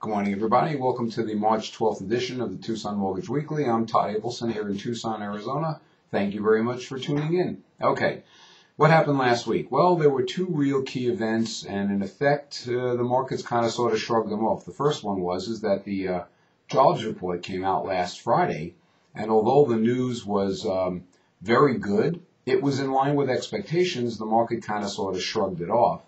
Good morning, everybody. Welcome to the March 12th edition of the Tucson Mortgage Weekly. I'm Todd Abelson here in Tucson, Arizona. Thank you very much for tuning in. Okay, what happened last week? Well, there were two real key events, and in effect, the markets kind of sort of shrugged them off. The first one was that the jobs report came out last Friday, and although the news was very good, it was in line with expectations. The market kind of sort of shrugged it off.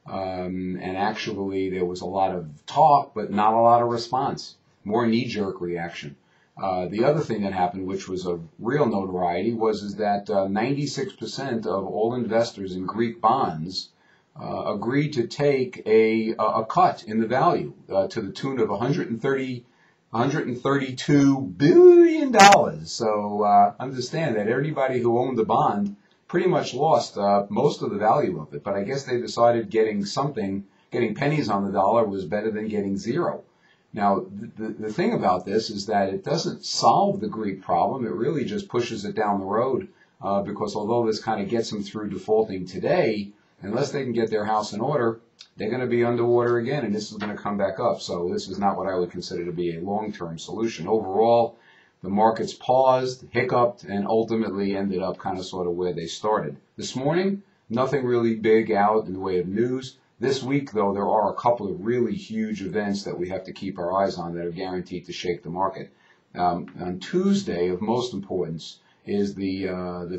And actually there was a lot of talk, but not a lot of response. More knee-jerk reaction. The other thing that happened, which was of real notoriety, was that 96% of all investors in Greek bonds agreed to take a cut in the value to the tune of $132 billion. So understand that everybody who owned the bond pretty much lost most of the value of it, but I guess they decided getting pennies on the dollar was better than getting zero. Now, the thing about this is that it doesn't solve the Greek problem. It really just pushes it down the road because although this kind of gets them through defaulting today, unless they can get their house in order, they're going to be underwater again, and this is going to come back up. So this is not what I would consider to be a long-term solution. Overall, the markets paused, hiccuped, and ultimately ended up kind of sort of where they started. This morning, nothing really big out in the way of news. This week, though, there are a couple of really huge events that we have to keep our eyes on that are guaranteed to shake the market. On Tuesday, of most importance, is the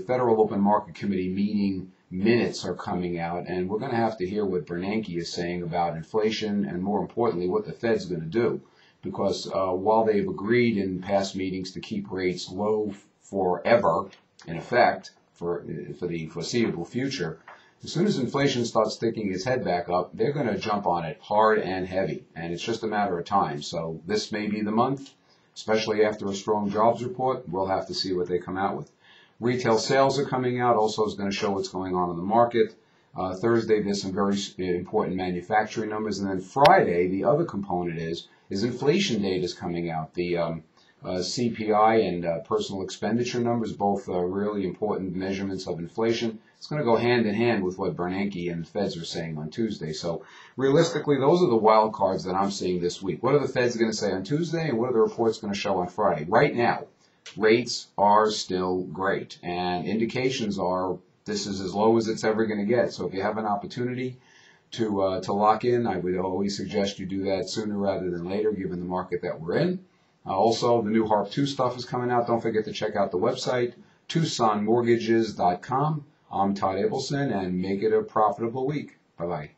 Federal Open Market Committee meeting minutes are coming out, and we're going to have to hear what Bernanke is saying about inflation and, more importantly, what the Fed's going to do. Because while they've agreed in past meetings to keep rates low forever, in effect, for the foreseeable future, as soon as inflation starts sticking its head back up, they're going to jump on it hard and heavy, and it's just a matter of time. So this may be the month, especially after a strong jobs report. We'll have to see what they come out with. Retail sales are coming out, also is going to show what's going on in the market. Thursday, there's some very important manufacturing numbers, and then Friday, the other component is inflation data is coming out. The CPI and personal expenditure numbers, both really important measurements of inflation. It's going to go hand in hand with what Bernanke and the Feds are saying on Tuesday. So realistically, those are the wild cards that I'm seeing this week. What are the Feds going to say on Tuesday, and what are the reports going to show on Friday? Right now, rates are still great, and indications are this is as low as it's ever going to get. So if you have an opportunity to lock in, I would always suggest you do that sooner rather than later, given the market that we're in. Also, the new HARP 2 stuff is coming out. Don't forget to check out the website, TucsonMortgages.com. I'm Todd Abelson, and make it a profitable week. Bye-bye.